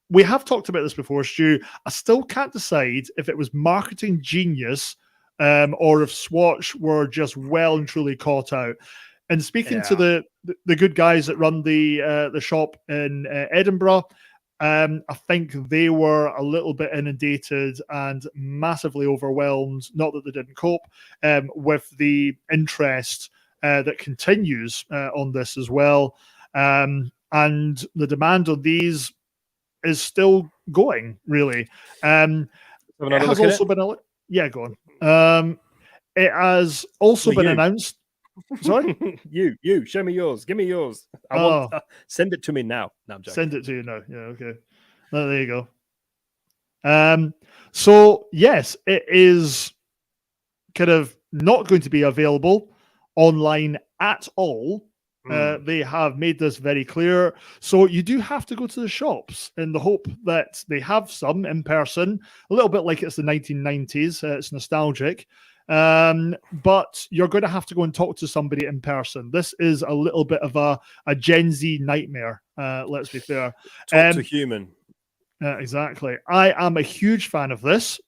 We have talked about this before, Stu. I still can't decide if it was marketing genius or if Swatch were just well and truly caught out. And speaking to the good guys that run the shop in Edinburgh, I think they were a little bit inundated and massively overwhelmed. Not that they didn't cope with the interest that continues on this as well, and the demand on these is still going. Really, it has also been go on. It has also been announced. Sorry, you show me yours. Give me yours. I want. Send it to me now. No, I'm joking. Send it to you now. Yeah, okay. There you go. So yes, it is kind of not going to be available online at all. They have made this very clear. So you do have to go to the shops in the hope that they have some in person. A little bit like it's the 1990s. It's nostalgic. But you're going to have to go and talk to somebody in person. This is a little bit of a Gen Z nightmare. Let's be fair. Talk to human. Exactly. I am a huge fan of this.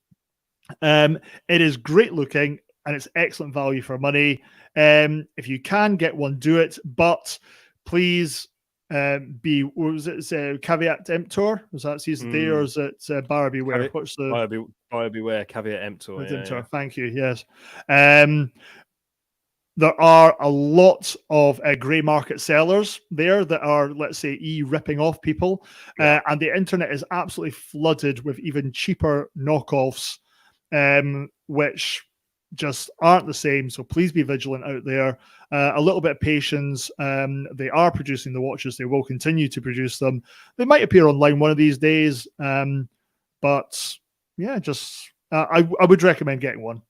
It is great looking and it's excellent value for money. If you can get one, do it. But please be, what was it? Caveat emptor? Was that season day or is it buyer beware? What's the buyer beware? Caveat emptor. Yeah. Thank you. Yes. there are a lot of grey market sellers there that are, let's say, ripping off people. And the internet is absolutely flooded with even cheaper knockoffs, which just aren't the same. So please be vigilant out there. A little bit of patience. They are producing the watches. They will continue to produce them. They might appear online one of these days. But yeah, just I would recommend getting one.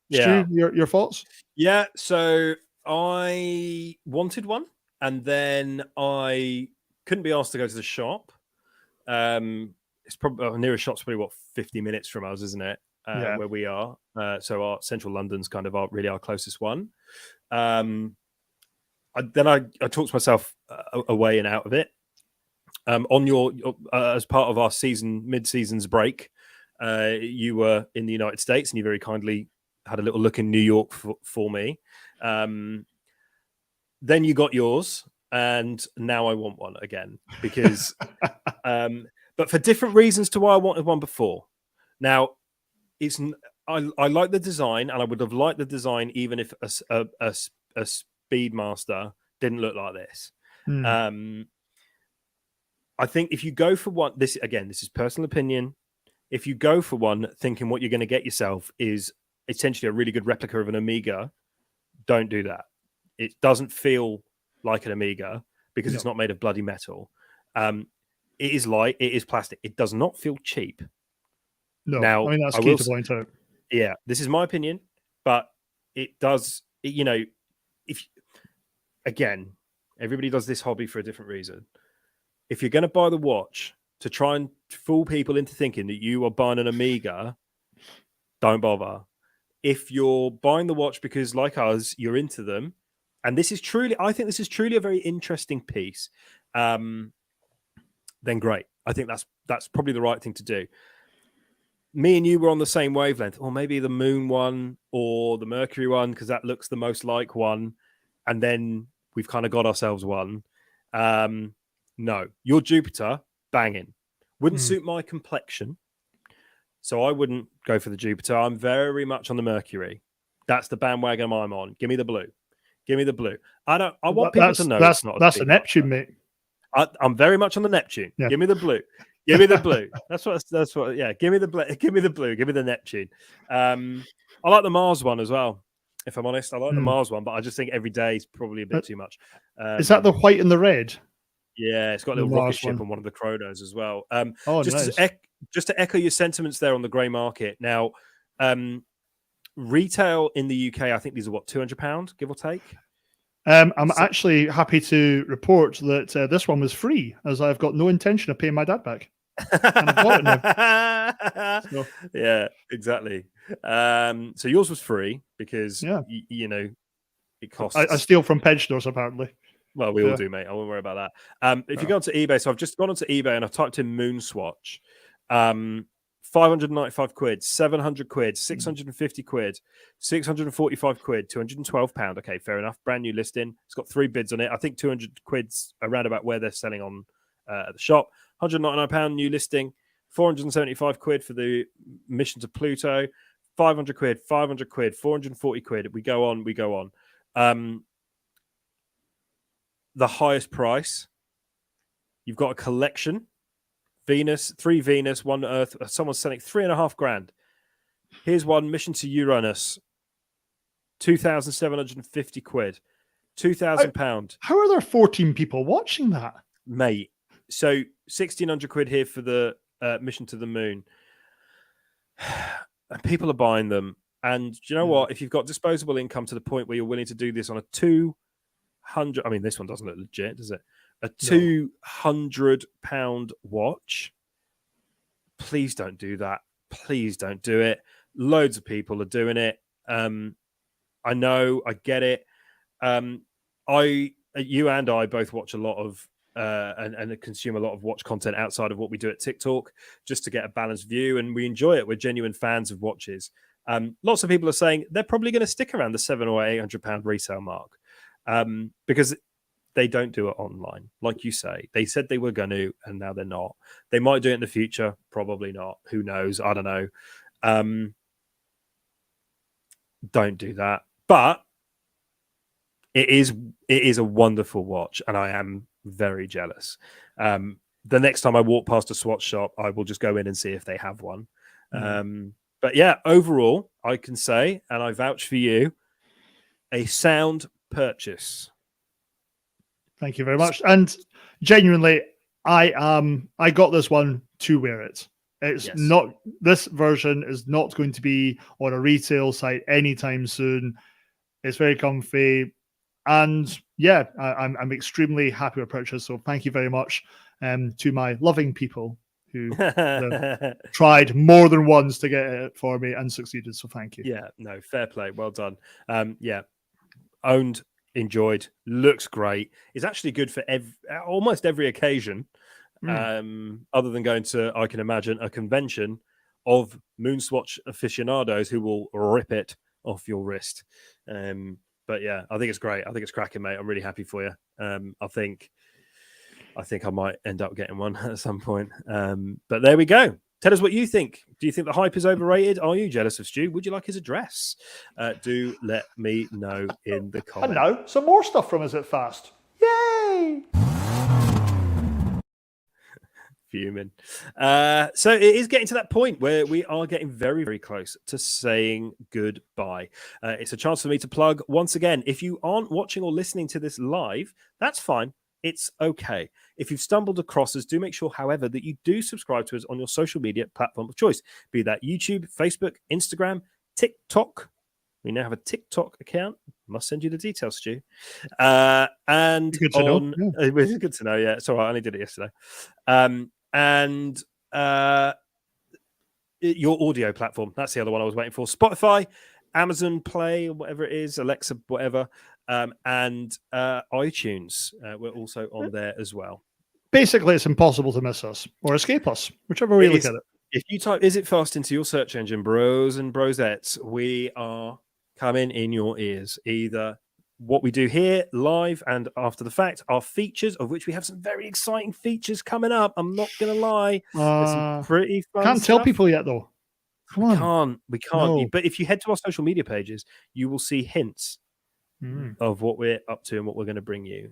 Yeah. Stu, your thoughts? Yeah, so I wanted one, and then I couldn't be asked to go to the shop. It's probably our nearest shop's probably 50 minutes from us, isn't it? Where we are. So our central London's kind of our closest one. I talked myself away and out of it. On your as part of our mid-season's break, you were in the United States, and you very kindly had a little look in New York for me. Then you got yours, and now I want one again because, but for different reasons to why I wanted one before. Now, I like the design, and I would have liked the design even if a Speedmaster didn't look like this. I think if you go for one, this is personal opinion. If you go for one thinking what you're going to get yourself is essentially a really good replica of an Omega, don't do that. It doesn't feel like an Omega because it's not made of bloody metal. It is light, it is plastic. It does not feel cheap. No, now, I mean, that's key to point out. Yeah, this is my opinion, but it does, again, everybody does this hobby for a different reason. If you're going to buy the watch to try and fool people into thinking that you are buying an Omega, don't bother. If you're buying the watch because, like us, you're into them, and I think this is truly a very interesting piece, then great. I think that's probably the right thing to do. Me and you were on the same wavelength, or maybe the Moon one or the Mercury one, because that looks the most like one, and then we've kind of got ourselves one. No, your Jupiter, banging. Wouldn't suit my complexion. So I wouldn't go for the Jupiter. I'm very much on the Mercury. That's the bandwagon I'm on. Give me the blue. Give me the blue. I want people to know that's a Neptune, mate. I'm very much on the Neptune. Yeah. Give me the blue. Give me the blue. That's what. Yeah. Give me the blue. Give me the blue. Give me the Neptune. I like the Mars one as well. If I'm honest, I like the Mars one, but I just think every day is probably a bit too much. Is that the white and the red? Yeah, it's got a little rocket ship on one of the Chronos as well. Nice. Just to echo your sentiments there on the grey market. Now, retail in the UK, I think these are £200, give or take. I'm actually happy to report that this one was free, as I've got no intention of paying my dad back. And I've bought it now. So. Yeah, exactly. So yours was free because it costs. I steal from pensioners apparently. Well, we all do, mate. I won't worry about that. If you go onto eBay, so I've just gone onto eBay and I've typed in Moon Swatch. 595 quid, 700 quid, 650 quid, 645 quid, £212. Okay, fair enough. Brand new listing. It's got 3 bids on it. I think 200 quid's around about where they're selling on at the shop. £199 new listing. 475 quid for the mission to Pluto. 500 quid, 500 quid, 440 quid. We go on. The highest price. You've got a collection. Venus, 3 Venus, 1 Earth. Someone's selling 3.5 grand. Here's one, mission to Uranus. 2,750 quid. £2,000. How are there 14 people watching that? Mate. So 1,600 quid here for the mission to the moon. And people are buying them. And do you know what? If you've got disposable income to the point where you're willing to do this on a 200, I mean, this one doesn't look legit, does it? A £200 watch. Please don't do that. Please don't do it. Loads of people are doing it. I know, I get it. You and I both watch a lot of and consume a lot of watch content outside of what we do at TikTok, just to get a balanced view, and we enjoy it. We're genuine fans of watches. Lots of people are saying they're probably going to stick around the £700 or £800 resale mark because they don't do it online. Like you say, they said they were going to, and now they're not. They might do it in the future. Probably not. Who knows? I don't know. Don't do that. But It is a wonderful watch, and I am very jealous. The next time I walk past a Swatch shop, I will just go in and see if they have one. But yeah, overall, I can say, and I vouch for you, a sound purchase. Thank you very much. And genuinely, I got this one to wear it. It's not, this version is not going to be on a retail site anytime soon. It's very comfy. And yeah, I'm extremely happy with purchase. So thank you very much to my loving people who tried more than once to get it for me and succeeded. So thank you. Yeah, no, fair play. Well done. Yeah, owned, enjoyed, looks great. It's actually good for almost every occasion, other than going to, I can imagine, a convention of Moonswatch aficionados who will rip it off your wrist. But yeah, I think it's great. I think it's cracking, mate. I'm really happy for you. I think I might end up getting one at some point. But there we go. Tell us what you think. Do you think the hype is overrated? Are you jealous of Stu? Would you like his address? Do let me know in the comments. And now, some more stuff from Is It Fast? Yay! Fuming. So it is getting to that point where we are getting very, very close to saying goodbye. It's a chance for me to plug once again. If you aren't watching or listening to this live, that's fine. It's okay. If you've stumbled across us, do make sure, however, that you do subscribe to us on your social media platform of choice, be that YouTube, Facebook, Instagram, TikTok. We now have a TikTok account. Must send you the details, Stu. And good to know. Yeah. It's good to know. Yeah, it's all right. I only did it yesterday. And your audio platform. That's the other one I was waiting for. Spotify, Amazon Play, whatever it is, Alexa, whatever. And iTunes. We're also on there as well. Basically, it's impossible to miss us or escape us, whichever way you look at it. If you type Is It Fast into your search engine, bros and brosettes, we are coming in your ears. Either what we do here live and after the fact, our features, of which we have some very exciting features coming up. I'm not going to lie. There's some pretty fun Can't stuff. tell people yet, though. Come on. We can't. No. But if you head to our social media pages, you will see hints of what we're up to and what we're going to bring you.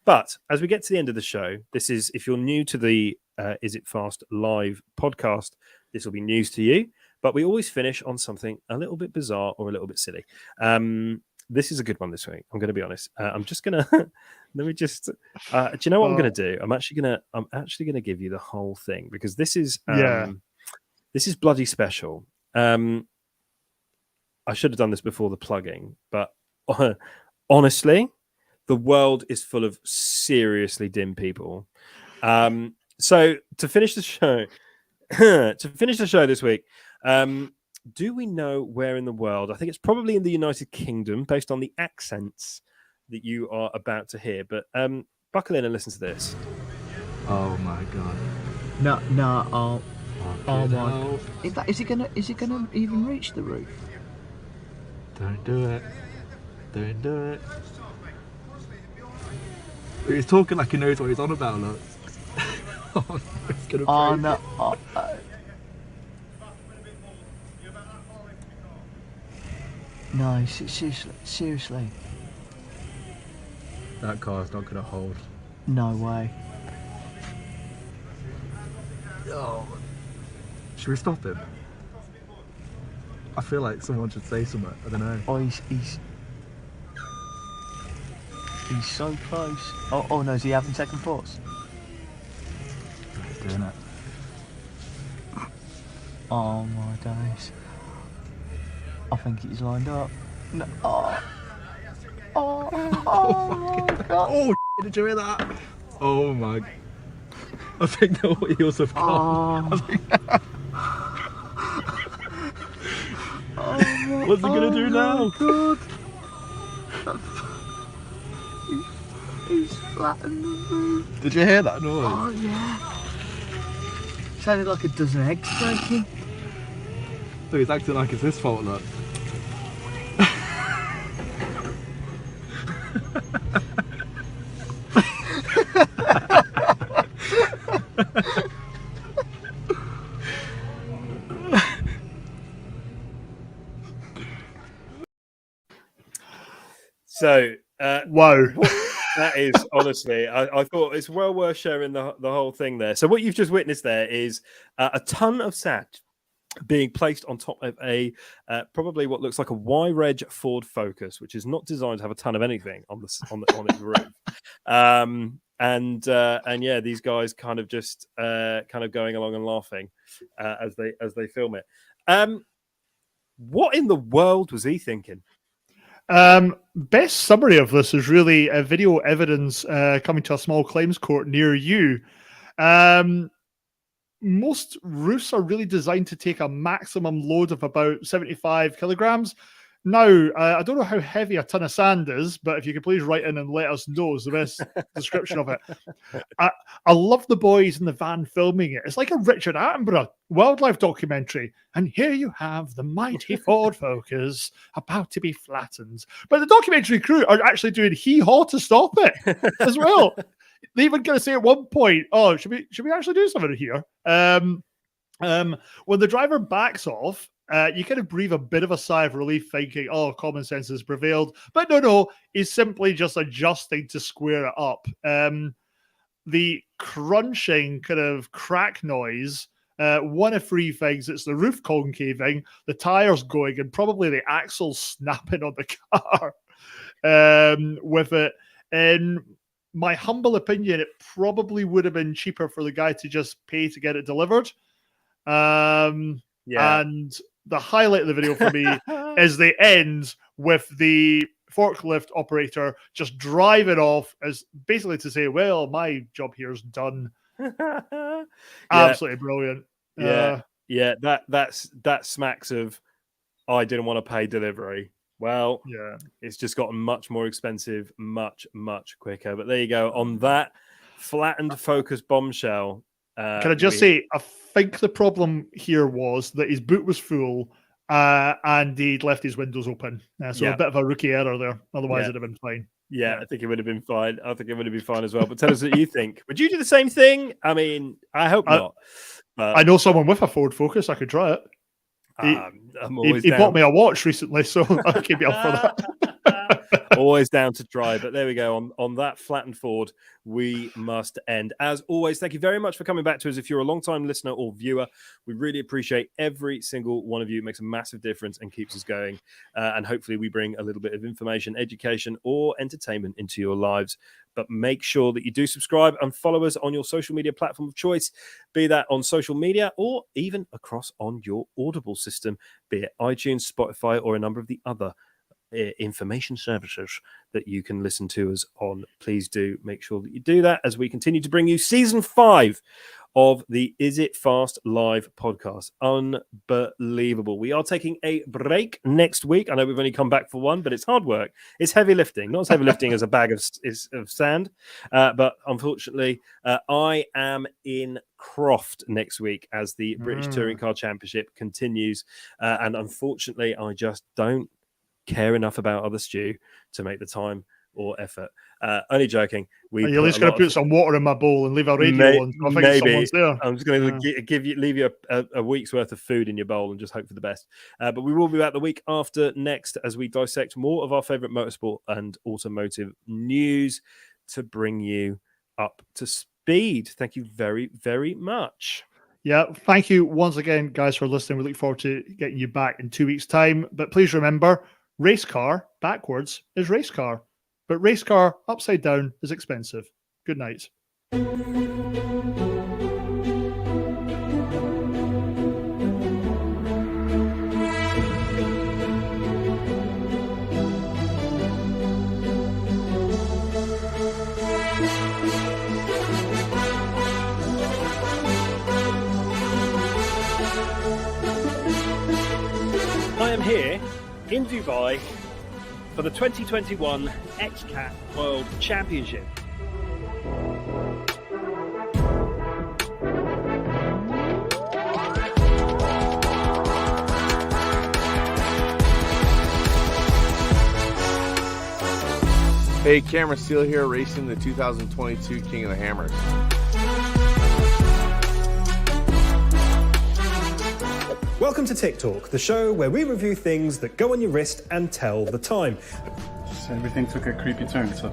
But as we get to the end of the show, this is, if you're new to the Is It Fast live podcast, this will be news to you. But we always finish on something a little bit bizarre or a little bit silly. This is a good one this week. I'm going to be honest. I'm just going to let me just. Do you know what I'm going to do? I'm actually going to give you the whole thing because this is bloody special. I should have done this before the plugging, but honestly, the world is full of seriously dim people. So to finish the show, this week, do we know where in the world? I think it's probably in the United Kingdom, based on the accents that you are about to hear. But buckle in and listen to this. Oh my god! No! Oh my! Is he gonna even reach the roof? Don't do it! Don't do it! He's talking like he knows what he's on about. Look. Oh, it's gonna break. No! No, seriously. That car's not gonna hold. No way. Oh. Should we stop him? I feel like someone should say something. I don't know. Oh, he's so close. Oh no, is he having second thoughts? He's doing it. Oh my days. I think he's lined up. No. Oh my god. Oh, did you hear that? Oh my. I think the wheels have gone. What's he gonna do now? God. He's flattened the roof. Did you hear that noise? Oh yeah. Sounded like a dozen eggs breaking. Look, he's acting like it's his fault, look. So Wow. That is honestly, I thought it's well worth sharing the whole thing there. So what you've just witnessed there is a ton of sand being placed on top of a probably what looks like a Y-Reg Ford Focus, which is not designed to have a ton of anything on its roof. And yeah, these guys kind of just kind of going along and laughing as they film it. What in the world was he thinking? Best summary of this is really video evidence coming to a small claims court near you. Most roofs are really designed to take a maximum load of about 75 kilograms. Now, I don't know how heavy a ton of sand is, but if you could please write in and let us know is the best description of it. I love the boys in the van filming it. It's like a Richard Attenborough wildlife documentary. And here you have the mighty Ford Focus about to be flattened. But the documentary crew are actually doing hee-haw to stop it as well. They even going to say at one point, "Oh, should we actually do something here?" When the driver backs off, you kind of breathe a bit of a sigh of relief, thinking, "Oh, common sense has prevailed." But no, he's simply just adjusting to square it up. The crunching kind of crack noise. One of three things: it's the roof concaving, the tires going, and probably the axle snapping on the car with it. And my humble opinion, it probably would have been cheaper for the guy to just pay to get it delivered. And the highlight of the video for me is the end with the forklift operator just driving off as basically to say, "Well, my job here is done." Absolutely brilliant. That smacks of I didn't want to pay delivery. Well, yeah, it's just gotten much more expensive, much quicker. But there you go. On that flattened Focus bombshell. Can I just say, I think the problem here was that his boot was full and he'd left his windows open. So a bit of a rookie error there. Otherwise, it'd have been fine. Yeah, I think it would have been fine. I think it would have been fine as well. But tell us what you think. Would you do the same thing? I mean, I hope not. But I know someone with a Ford Focus. I could try it. He bought me a watch recently, so I could be up for that. Always down to try. But there we go. On that flattened Ford, we must end. As always, thank you very much for coming back to us. If you're a long-time listener or viewer, we really appreciate every single one of you. It makes a massive difference and keeps us going. And hopefully we bring a little bit of information, education, or entertainment into your lives. But make sure that you do subscribe and follow us on your social media platform of choice, be that on social media or even across on your Audible system, be it iTunes, Spotify, or a number of the other information services that you can listen to us on. Please do make sure that you do that as we continue to bring you season 5 of the Is It Fast Live podcast. Unbelievable. We are taking a break next week. I know we've only come back for one, but it's hard work. It's heavy lifting. Not as heavy lifting as a bag of sand. But unfortunately, I am in Croft next week as the British Touring Car Championship continues. And unfortunately, I just don't care enough about other Stu to make the time or effort. Only joking. You're at least going to put some water in my bowl and leave a radio on. I think someone's there. I'm just going to leave you a week's worth of food in your bowl and just hope for the best. But we will be back the week after next as we dissect more of our favourite motorsport and automotive news to bring you up to speed. Thank you very, very much. Yeah, thank you once again, guys, for listening. We look forward to getting you back in 2 weeks' time. But please remember, race car backwards is race car, but race car upside down is expensive. Good night. I am here in Dubai for the 2021 XCAT World Championship. Hey, Cameron Steele here, racing the 2022 King of the Hammers. Welcome to Tick Talk, the show where we review things that go on your wrist and tell the time. everything took a creepy turn suddenly.